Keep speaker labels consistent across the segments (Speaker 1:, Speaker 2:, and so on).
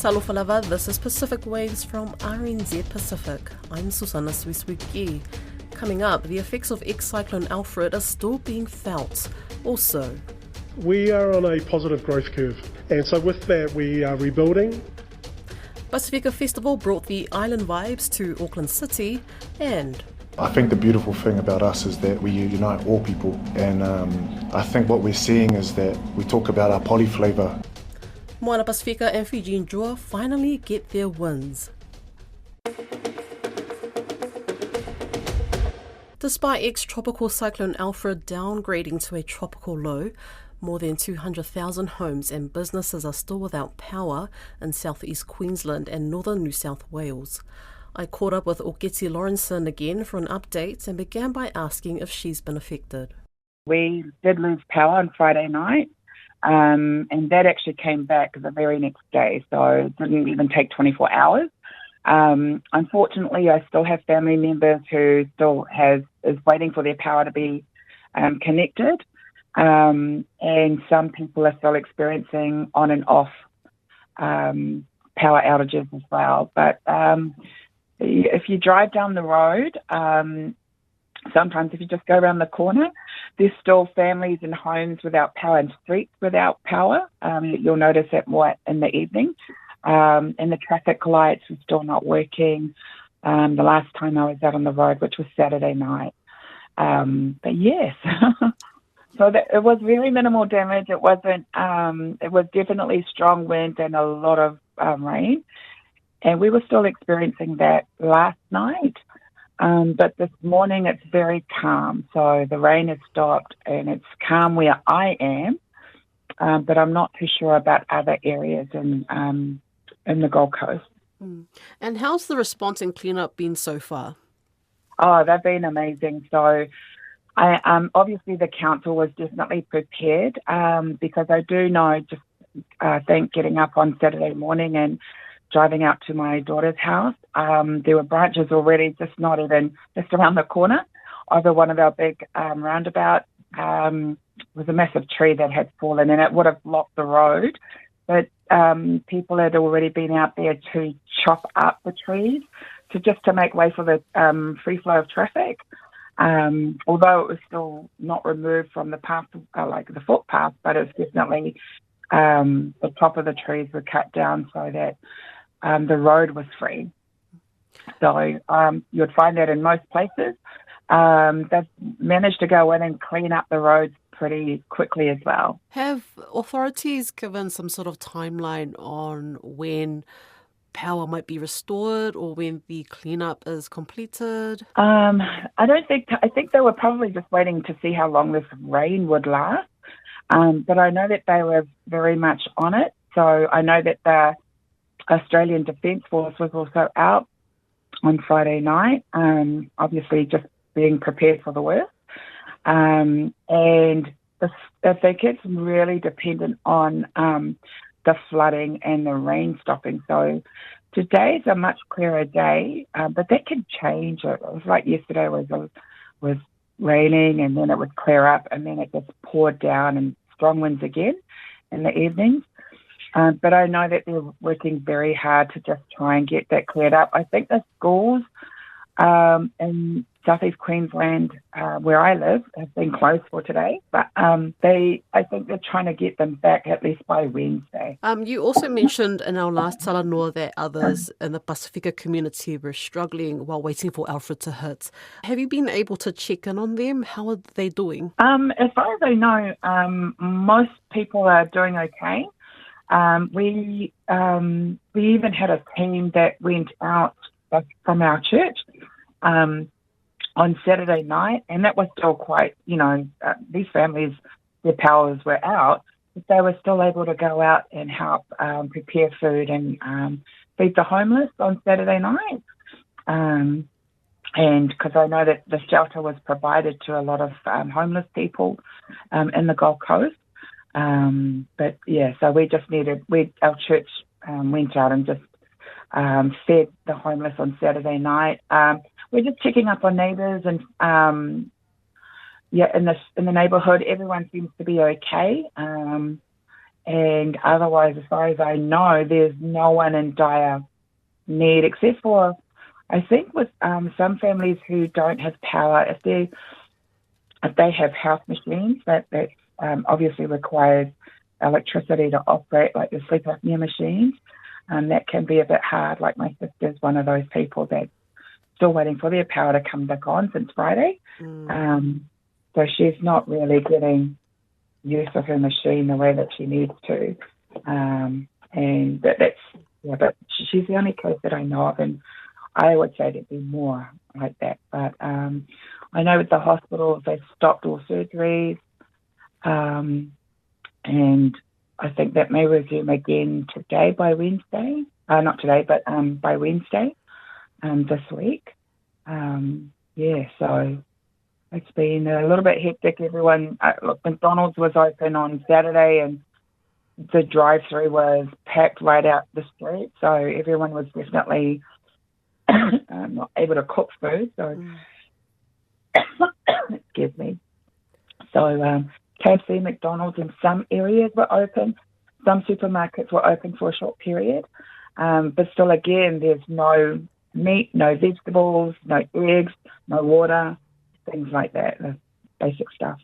Speaker 1: Talofa lava, this is Pacific Waves from RNZ Pacific. I'm Susanna Swiswiki. Coming up, the effects of ex-cyclone Alfred are still being felt. Also,
Speaker 2: we are on a positive growth curve, and so with that we are rebuilding.
Speaker 1: Pasifika Festival brought the island vibes to Auckland City, and
Speaker 3: I think the beautiful thing about us is that we unite all people, and I think what we're seeing is that we talk about our polyflavour.
Speaker 1: Moana, Pasifika and Fiji and Drua finally get their wins. Despite ex-tropical cyclone Alfred downgrading to a tropical low, more than 200,000 homes and businesses are still without power in southeast Queensland and northern New South Wales. I caught up with Oketi Lawrenson again for an update and began by asking if she's been affected.
Speaker 4: We did lose power on Friday night, and that actually came back the very next day, so it didn't even take 24 hours. Unfortunately, I still have family members who still is waiting for their power to be connected, and some people are still experiencing on and off power outages as well. But if you drive down the road, sometimes if you just go around the corner, there's still families and homes without power and streets without power. You'll notice that more in the evening. And the traffic lights are still not working. The last time I was out on the road, which was Saturday night. But yes, so it was really minimal damage. It wasn't. It was definitely strong wind and a lot of rain, and we were still experiencing that last night. But this morning it's very calm. So the rain has stopped and it's calm where I am. But I'm not too sure about other areas in the Gold Coast.
Speaker 1: And how's the response and cleanup been so far?
Speaker 4: Oh, they've been amazing. So I obviously the council was definitely prepared because I do know I think getting up on Saturday morning and driving out to my daughter's house, there were branches already just around the corner over one of our big roundabout. Was a massive tree that had fallen and it would have blocked the road. But people had already been out there to chop up the trees to make way for the free flow of traffic. Although it was still not removed from the path, like the footpath, but it's definitely the top of the trees were cut down so that the road was free. So you'd find that in most places. They've managed to go in and clean up the roads pretty quickly as well.
Speaker 1: Have authorities given some sort of timeline on when power might be restored or when the cleanup is completed?
Speaker 4: I think they were probably just waiting to see how long this rain would last. But I know that they were very much on it. So I know that the Australian Defence Force was also out on Friday night, obviously just being prepared for the worst. And I think it's really dependent on the flooding and the rain stopping. So today's a much clearer day, but that can change. It was like yesterday was raining and then it would clear up and then it just poured down and strong winds again in the evenings. But I know that they're working very hard to just try and get that cleared up. I think the schools in southeast Queensland, where I live, have been closed for today. But I think they're trying to get them back at least by Wednesday.
Speaker 1: You also mentioned in our last Talanoa that others in the Pasifika community were struggling while waiting for Alfred to hit. Have you been able to check in on them? How are they doing?
Speaker 4: As far as I know, most people are doing okay. We even had a team that went out from our church on Saturday night, and that was still quite, these families, their powers were out, but they were still able to go out and help prepare food and feed the homeless on Saturday night. And because I know that the shelter was provided to a lot of homeless people in the Gold Coast. But yeah, so our church went out and just fed the homeless on Saturday night. We're just checking up on neighbours and in the neighbourhood, everyone seems to be okay. And otherwise, as far as I know, there's no one in dire need, except for, I think, with some families who don't have power. If they have house machines, that obviously requires electricity to operate, like the sleep apnea machines. That can be a bit hard. Like my sister's one of those people that's still waiting for their power to come back on since Friday. So she's not really getting use of her machine the way that she needs to. But she's the only case that I know of, and I would say there'd be more like that. But I know with the hospitals, they've stopped all surgeries, and I think that may resume again today by Wednesday. Not today, but by Wednesday this week. So it's been a little bit hectic. Everyone, look, McDonald's was open on Saturday, and the drive-through was packed right out the street. So everyone was definitely not able to cook food. So, excuse me. So KFC, McDonald's in some areas were open. Some supermarkets were open for a short period. But still, again, there's no meat, no vegetables, no eggs, no water, things like that, the basic stuff.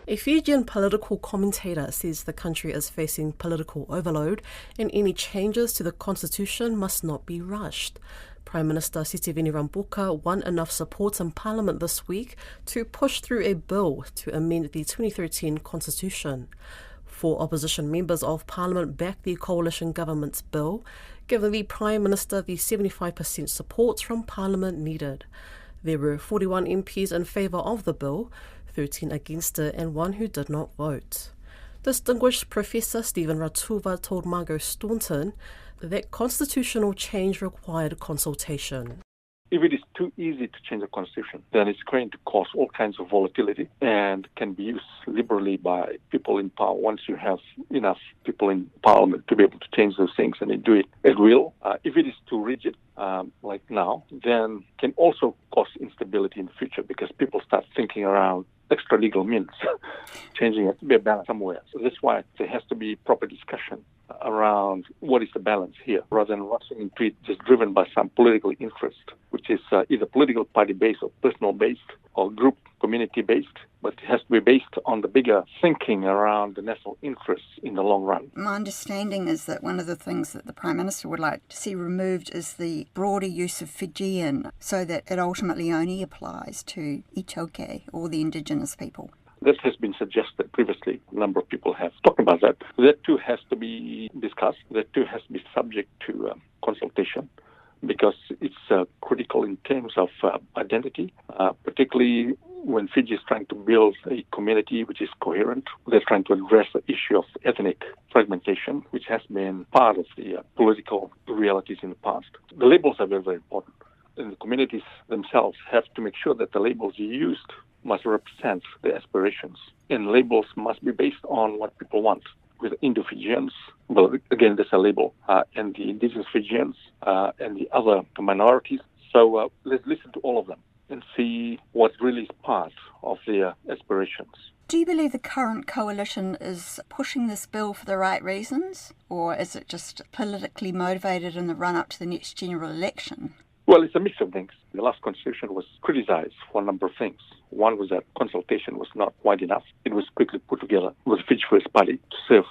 Speaker 1: A Fijian political commentator says the country is facing political overload and any changes to the constitution must not be rushed. Prime Minister Sitiveni Rabuka won enough support in Parliament this week to push through a bill to amend the 2013 constitution. 4 opposition members of Parliament backed the coalition government's bill, giving the Prime Minister the 75% support from Parliament needed. There were 41 MPs in favour of the bill, 13 against it, and 1 who did not vote. Distinguished Professor Stephen Ratuva told Margot Staunton that constitutional change required consultation.
Speaker 5: If it is too easy to change the constitution, then it's going to cause all kinds of volatility and can be used liberally by people in power once you have enough people in parliament to be able to change those things and they do it at will. If it is too rigid, like now, then can also cause instability in the future because people start thinking around extra legal means. Changing it to be a balance somewhere. So that's why there has to be proper discussion around what is the balance here, rather than rushing into it just driven by some political interest, which is either political party-based or personal-based or group community-based, but it has to be based on the bigger thinking around the national interests in the long run.
Speaker 6: My understanding is that one of the things that the Prime Minister would like to see removed is the broader use of Fijian, so that it ultimately only applies to Itoke, or the indigenous people.
Speaker 5: That has been suggested previously. A number of people have talked about that. That too has to be discussed. That too has to be subject to consultation because it's critical in terms of identity, particularly when Fiji is trying to build a community which is coherent. They're trying to address the issue of ethnic fragmentation, which has been part of the political realities in the past. The labels are very, very important. And the communities themselves have to make sure that the labels used must represent the aspirations. And labels must be based on what people want. With Indo-Fijians, well, again, there's a label, and the indigenous Fijians and the other minorities. So let's listen to all of them and see what really is part of their aspirations.
Speaker 6: Do you believe the current coalition is pushing this bill for the right reasons, or is it just politically motivated in the run-up to the next general election?
Speaker 5: Well, it's a mix of things. The last constitution was criticized for a number of things. One was that consultation was not wide enough. It was quickly put together with the Fiji First Party to serve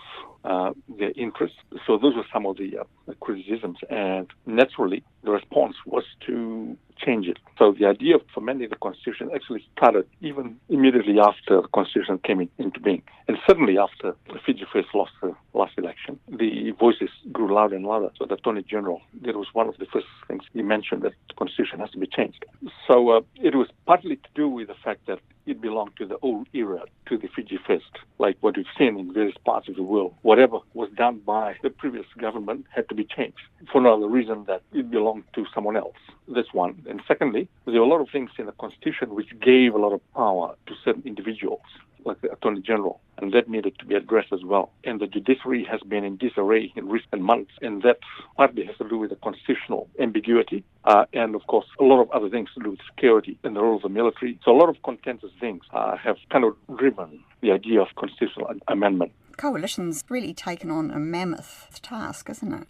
Speaker 5: their interests. So those were some of the criticisms. And naturally, the response was to change it. So the idea of amending the constitution actually started even immediately after the constitution came into being. And suddenly after the Fiji First lost the last election, the voices grew louder and louder. So the Attorney General, that was one of the first things he mentioned, that the constitution has to be changed. So it was partly to do with the fact that it belonged to the old era, to the Fiji First, like what we've seen in various parts of the world. Whatever was done by the previous government had to be changed for no other reason that it belonged to someone else. That's one. And secondly, there were a lot of things in the Constitution which gave a lot of power to certain individuals, like the Attorney General, and that needed to be addressed as well. And the judiciary has been in disarray in recent months, and that partly has to do with the constitutional ambiguity, and of course a lot of other things to do with security and the role of the military. So a lot of contentious things have kind of driven the idea of constitutional amendment.
Speaker 6: Coalition's really taken on a mammoth task, isn't it?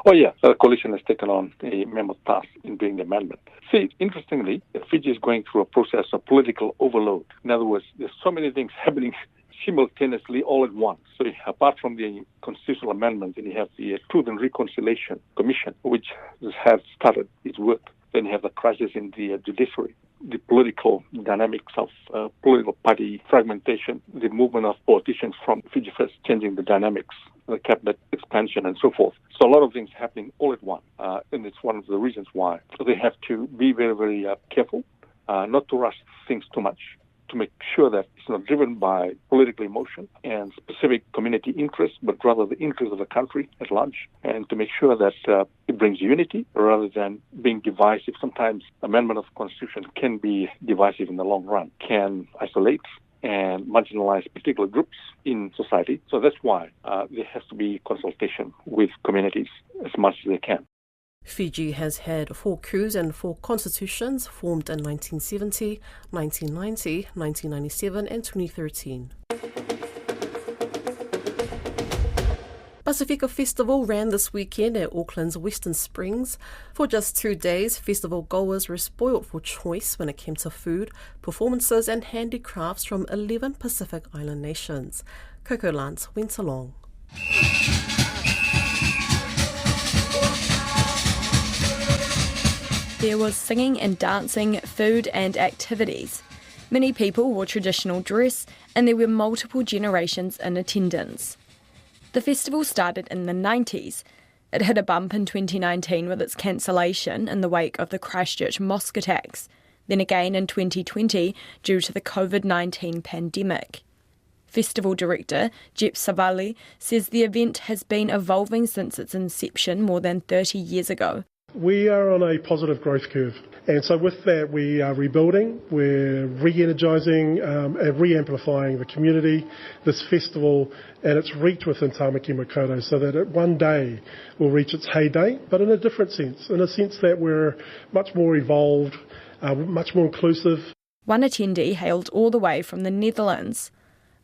Speaker 5: Oh yeah, the coalition has taken on a mammoth task in doing the amendment. See, interestingly, Fiji is going through a process of political overload. In other words, there's so many things happening simultaneously all at once. So apart from the constitutional amendment, then you have the Truth and Reconciliation Commission, which has started its work. Then you have the crisis in the judiciary, the political dynamics of political party fragmentation, the movement of politicians from Fiji First, changing the dynamics, the cabinet expansion, and so forth. So a lot of things happening all at once, and it's one of the reasons why they have to be very, very careful, not to rush things too much, to make sure that it's not driven by political emotion and specific community interests, but rather the interests of the country at large, and to make sure that it brings unity rather than being divisive. Sometimes amendment of the Constitution can be divisive in the long run, can isolate and marginalize particular groups in society. So that's why there has to be consultation with communities as much as they can.
Speaker 1: Fiji has had 4 crews and 4 constitutions formed in 1970, 1990, 1997 and 2013. Pasifika Festival ran this weekend at Auckland's Western Springs. For just 2 days, festival goers were spoilt for choice when it came to food, performances and handicrafts from 11 Pacific Island nations. Coco Lance went along.
Speaker 7: There was singing and dancing, food and activities. Many people wore traditional dress and there were multiple generations in attendance. The festival started in the 90s. It hit a bump in 2019 with its cancellation in the wake of the Christchurch mosque attacks, then again in 2020 due to the COVID-19 pandemic. Festival director Jep Savali says the event has been evolving since its inception more than 30 years ago.
Speaker 2: We are on a positive growth curve, and so with that we are rebuilding, we're re-energising and re-amplifying the community, this festival and its reach within Tamaki Makaurau, so that it one day will reach its heyday, but in a different sense, in a sense that we're much more evolved, much more inclusive.
Speaker 7: One attendee hailed all the way from the Netherlands.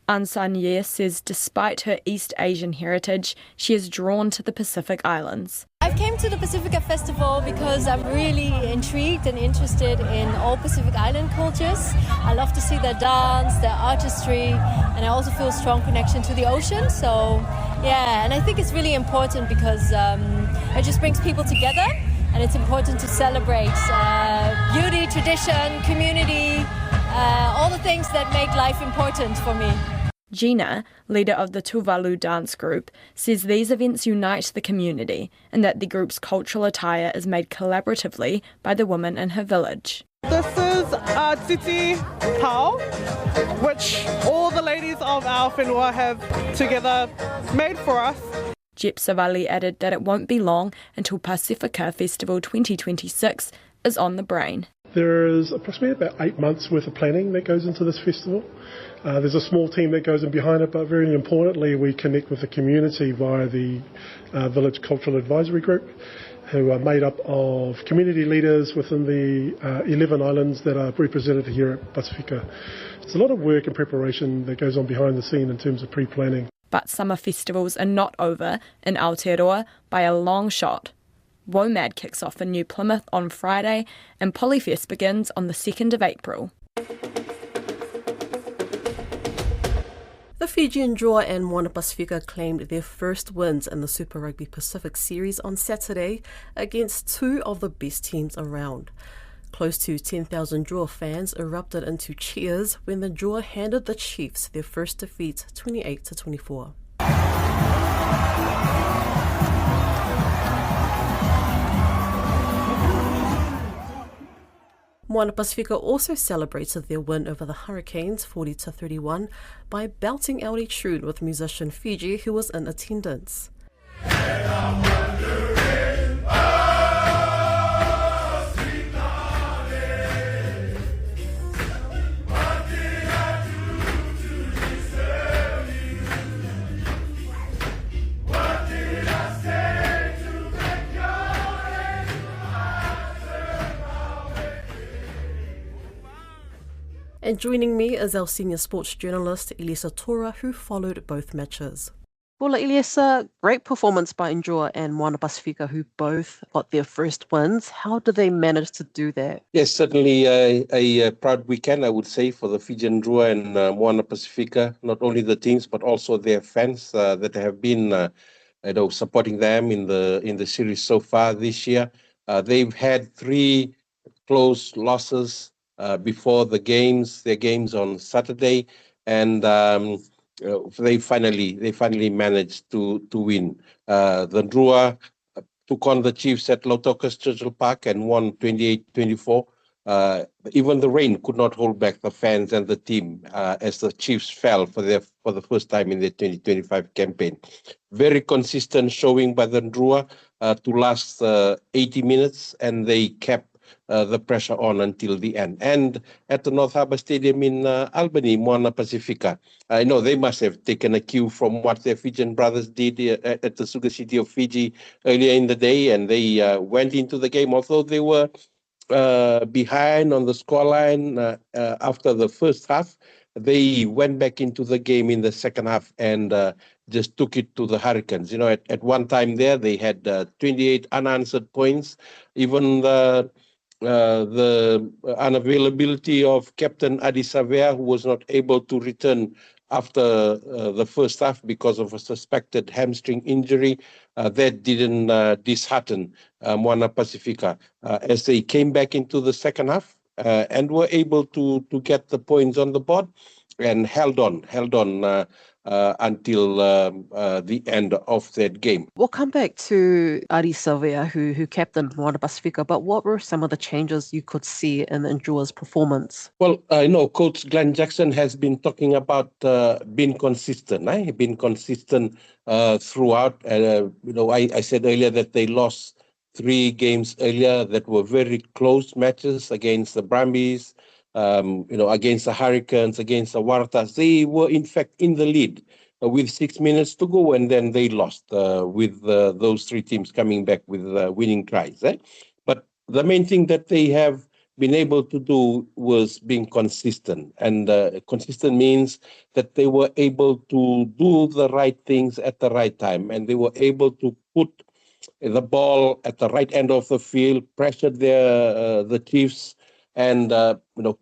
Speaker 7: Ansan Ye says despite her East Asian heritage, she is drawn to the Pacific Islands.
Speaker 8: I came to the Pasifika Festival because I'm really intrigued and interested in all Pacific Island cultures. I love to see their dance, their artistry, and I also feel a strong connection to the ocean. So, yeah, and I think it's really important because it just brings people together, and it's important to celebrate beauty, tradition, community, all the things that make life important for me.
Speaker 7: Gina, leader of the Tuvalu dance group, says these events unite the community and that the group's cultural attire is made collaboratively by the women in her village.
Speaker 9: This is Titi Pao, which all the ladies of our whenua have together made for us.
Speaker 7: Jep Savali added that it won't be long until Pasifika Festival 2026 is on the brain.
Speaker 2: There is approximately about 8 months worth of planning that goes into this festival. There's a small team that goes in behind it, but very importantly we connect with the community via the Village Cultural Advisory Group, who are made up of community leaders within the 11 islands that are represented here at Pasifika. There's a lot of work and preparation that goes on behind the scene in terms of pre-planning.
Speaker 7: But summer festivals are not over in Aotearoa by a long shot. WOMAD kicks off in New Plymouth on Friday and Polyfest begins on the 2nd of April.
Speaker 1: The Fijian Drua and Moana Pasifika claimed their first wins in the Super Rugby Pacific Series on Saturday against 2 of the best teams around. Close to 10,000 Drua fans erupted into cheers when the Drua handed the Chiefs their first defeat 28-24. Moana Pasifika also celebrated their win over the Hurricanes 40-31 by belting out a tune with musician Fiji who was in attendance. And joining me is our senior sports journalist, Elisa Tora, who followed both matches. Well, Elisa, great performance by Drua and Moana Pasifika, who both got their first wins. How did they manage to do that?
Speaker 10: Yes, certainly a proud weekend, I would say, for the Fijian Drua and Moana Pasifika. Not only the teams, but also their fans that have been, supporting them in the series so far this year. They've had 3 close losses before their games on Saturday, and they finally managed to win. The Drua took on the Chiefs at Lautoka Churchill Park and won 28-24. Even the rain could not hold back the fans and the team as the Chiefs fell for the first time in their 2025 campaign. Very consistent showing by the Drua to last 80 minutes, and they kept the pressure on until the end. And at the North Harbour Stadium in Albany, Moana Pasifika, I know they must have taken a cue from what their Fijian brothers did at the Sugar City of Fiji earlier in the day, and they went into the game, although they were behind on the scoreline after the first half. They went back into the game in the second half and just took it to the Hurricanes. At one time there, they had 28 unanswered points. Even the unavailability of Captain Adi Savea, who was not able to return after the first half because of a suspected hamstring injury, that didn't dishearten Moana Pasifika as they came back into the second half and were able to get the points on the board and held on until the end of that game.
Speaker 1: We'll come back to Adi Savea, who captained Moana Pasifika, but what were some of the changes you could see in Drua's performance?
Speaker 10: Well, I know Coach Glenn Jackson has been talking about being consistent. Being consistent throughout. I said earlier that they lost 3 games earlier that were very close matches against the Brumbies, against the Hurricanes, against the Waratahs. They were, in fact, in the lead with 6 minutes to go, and then they lost with those 3 teams coming back with winning tries. But the main thing that they have been able to do was being consistent. And consistent means that they were able to do the right things at the right time, and they were able to put the ball at the right end of the field, pressured the Chiefs, and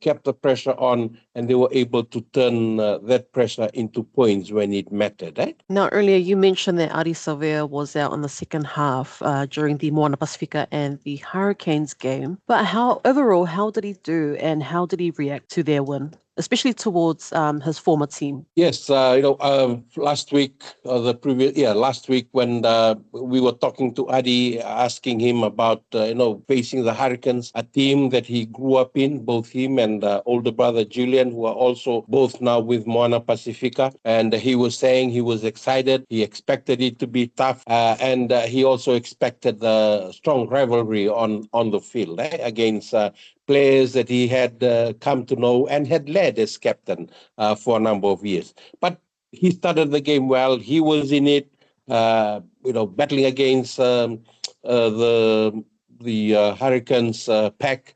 Speaker 10: kept the pressure on, and they were able to turn that pressure into points when it mattered.
Speaker 1: Now, earlier you mentioned that Adi Savea was out in the second half during the Moana Pasifika and the Hurricanes game. But how did he do, and how did he react to their win, especially towards his former team?
Speaker 10: Yes, last week when we were talking to Adi, asking him about facing the Hurricanes, a team that he grew up in, both him and older brother Julian, who are also both now with Moana Pasifika, and he was saying he was excited. He expected it to be tough, and he also expected the strong rivalry on the field against players that he had come to know and had led as captain for a number of years. But he started the game well. He was in it, battling against the Hurricanes pack.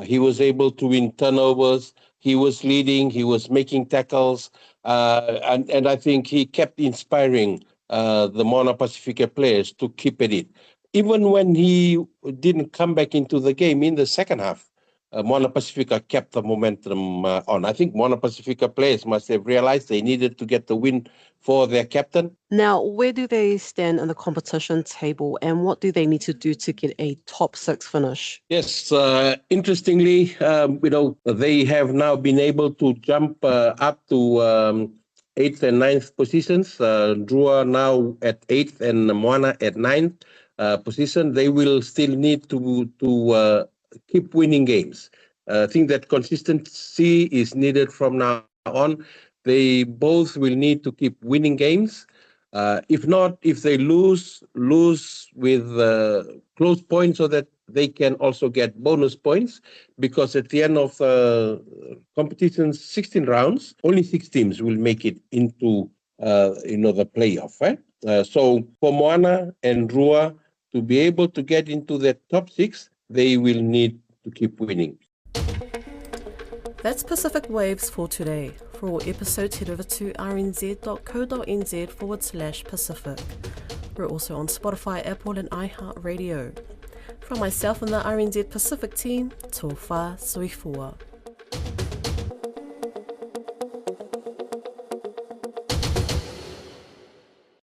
Speaker 10: He was able to win turnovers. He was leading. He was making tackles. And I think he kept inspiring the Moana Pasifika players to keep at it. Even when he didn't come back into the game in the second half, Moana Pasifika kept the momentum on. I think Moana Pasifika players must have realized they needed to get the win for their captain.
Speaker 1: Now, where do they stand in the competition table, and what do they need to do to get a top 6 finish?
Speaker 10: Yes, interestingly, they have now been able to jump up to 8th and 9th positions. Drua now at 8th and Moana at 9th position. They will still need to keep winning games. I think that consistency is needed from now on. They both will need to keep winning games. If not, if they lose with close points, so that they can also get bonus points, because at the end of the competition's 16 rounds, only 6 teams will make it into the playoff. So for Moana and Drua to be able to get into the top 6, they will need to keep winning.
Speaker 1: That's Pacific Waves for today. For all episodes, head over to rnz.co.nz/Pacific. We're also on Spotify, Apple and iHeartRadio. From myself and the RNZ Pacific team, tō whā soifua.